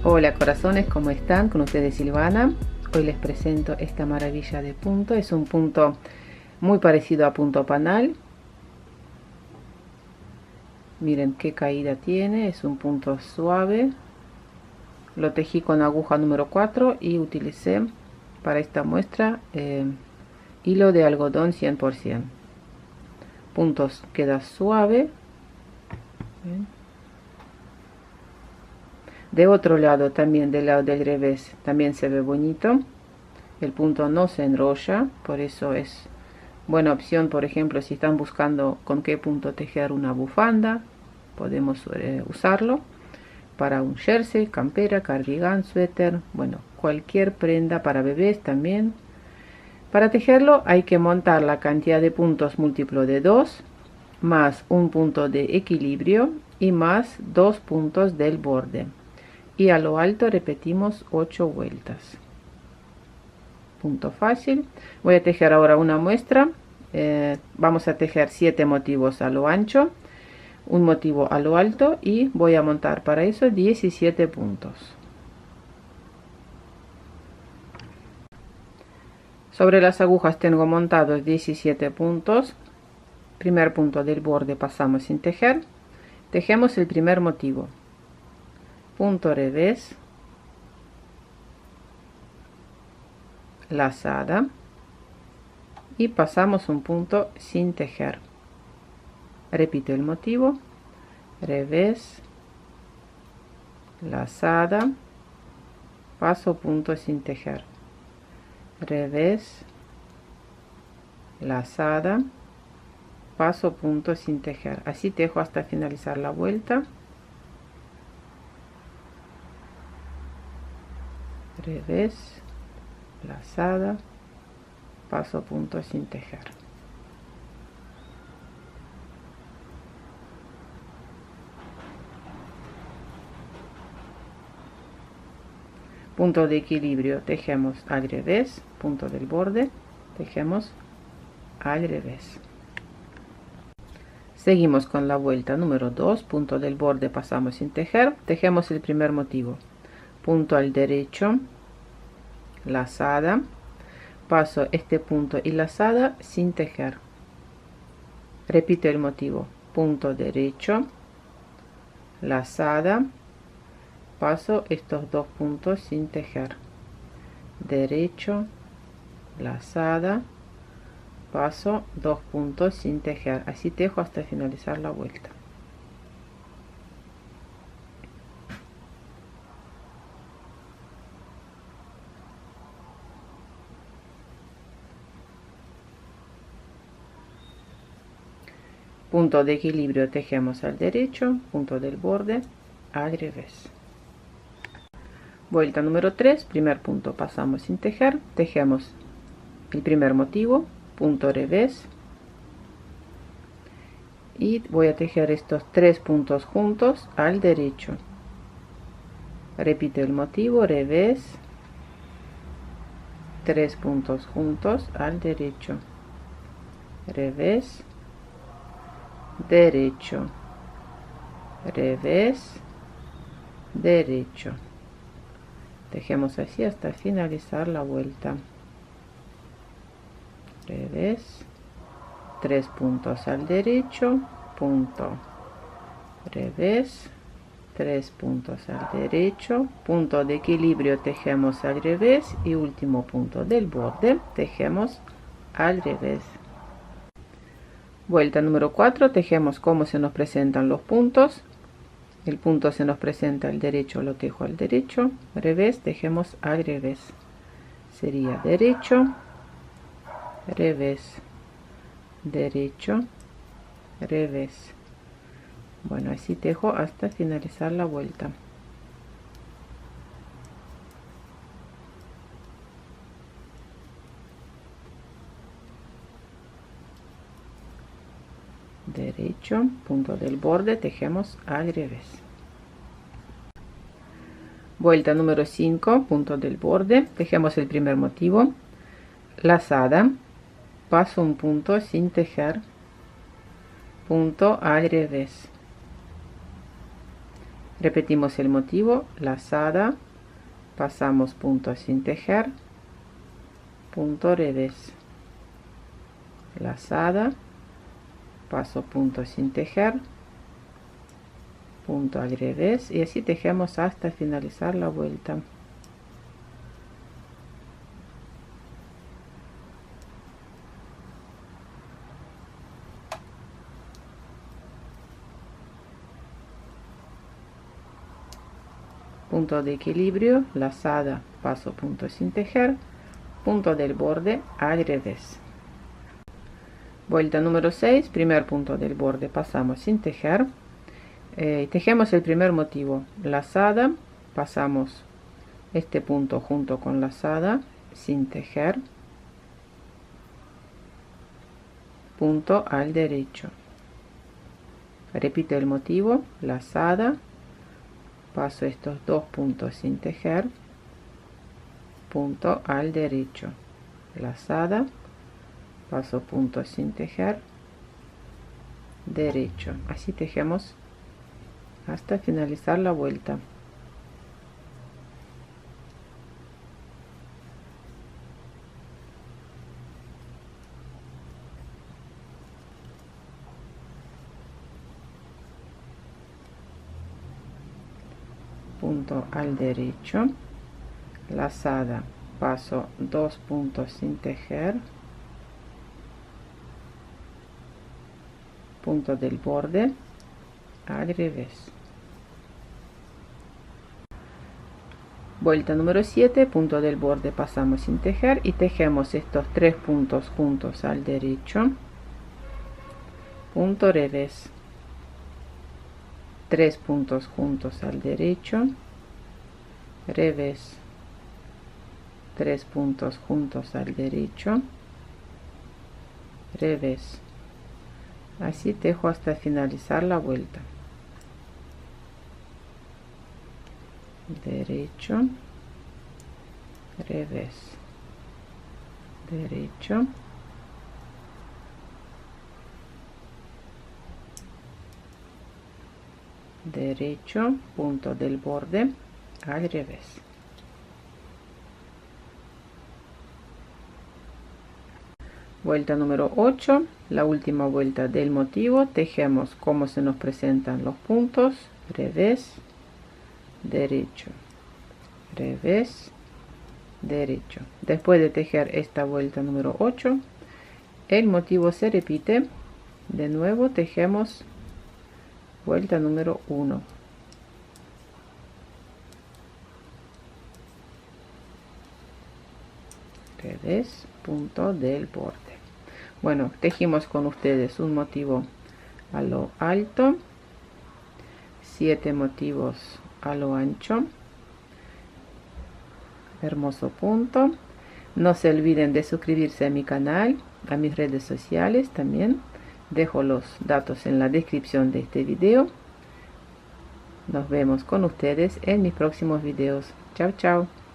Hola corazones, ¿cómo están? Con ustedes Silvana. Hoy les presento esta maravilla de punto. Es un punto muy parecido a punto panal. Miren qué caída tiene, es un punto suave. Lo tejí con aguja número 4 y utilicé para esta muestra hilo de algodón 100%. Puntos queda suave. Bien. De otro lado también, del lado del revés, también se ve bonito. El punto no se enrolla, por eso es buena opción, por ejemplo, si están buscando con qué punto tejer una bufanda, podemos usarlo para un jersey, campera, cardigan, suéter, bueno, cualquier prenda para bebés también. Para tejerlo hay que montar la cantidad de puntos múltiplo de 2, más un punto de equilibrio y más 2 puntos del borde. Y a lo alto repetimos 8 vueltas. Punto fácil. Voy a tejer ahora una muestra. Vamos a tejer 7 motivos a lo ancho, un motivo a lo alto y voy a montar para eso 17 puntos. Sobre las agujas tengo montados 17 puntos. Primer punto del borde pasamos sin tejer. Tejemos el primer motivo. Punto revés, lazada y pasamos un punto sin tejer. Repito el motivo, revés, lazada, paso punto sin tejer, revés, lazada, paso punto sin tejer. Así tejo hasta finalizar la vuelta. Revés, lazada, paso punto sin tejer. Punto de equilibrio, tejemos al revés, punto del borde, tejemos al revés. Seguimos con la vuelta número 2, punto del borde pasamos sin tejer, tejemos el primer motivo, punto al derecho, lazada, paso este punto y lazada sin tejer. Repito el motivo, punto derecho, lazada, paso estos dos puntos sin tejer, derecho, lazada, paso dos puntos sin tejer. Así tejo hasta finalizar la vuelta. Punto de equilibrio, tejemos al derecho, punto del borde al revés. Vuelta número 3, primer punto pasamos sin tejer, tejemos el primer motivo, punto revés y voy a tejer estos 3 puntos juntos al derecho. Repito el motivo, revés, 3 puntos juntos al derecho, revés, derecho, revés, derecho. Tejemos así hasta finalizar la vuelta. Revés, 3 puntos al derecho, punto, revés, 3 puntos al derecho, punto de equilibrio, tejemos al revés y último punto del borde, tejemos al revés. Vuelta número 4, tejemos como se nos presentan los puntos. El punto se nos presenta al derecho, lo tejo al derecho, revés, tejemos al revés. Sería derecho, revés, derecho, revés. Bueno, así tejo hasta finalizar la vuelta. Derecho, punto del borde, tejemos al revés. Vuelta número 5, punto del borde, tejemos el primer motivo, lazada, paso un punto sin tejer, punto al revés, Repetimos el motivo, lazada, pasamos punto sin tejer, punto revés, lazada, paso punto sin tejer, punto al revés, y así tejemos hasta finalizar la vuelta. Punto de equilibrio, lazada, paso punto sin tejer, punto del borde al revés. Vuelta número 6, primer punto del borde, pasamos sin tejer, tejemos el primer motivo, lazada, pasamos este punto junto con lazada, sin tejer, punto al derecho. Repito el motivo, lazada, paso estos dos puntos sin tejer, punto al derecho, lazada, paso punto sin tejer, derecho. Así tejemos hasta finalizar la vuelta. Punto al derecho, lazada, paso dos puntos sin tejer, punto del borde al revés. Vuelta número 7, punto del borde, pasamos sin tejer y tejemos estos tres puntos juntos al derecho, punto revés, tres puntos juntos al derecho, revés, tres puntos juntos al derecho, revés. Así tejo hasta finalizar la vuelta. Derecho, revés, derecho, derecho, punto del borde al revés. Vuelta número 8, la última vuelta del motivo, tejemos como se nos presentan los puntos, revés, derecho, revés, derecho. Después de tejer esta vuelta número 8, el motivo se repite, de nuevo tejemos vuelta número 1, revés, punto del borde. Bueno, tejimos con ustedes un motivo a lo alto, 7 motivos a lo ancho, hermoso punto. No se olviden de suscribirse a mi canal, a mis redes sociales también. Dejo los datos en la descripción de este video. Nos vemos con ustedes en mis próximos videos. Chao, chao.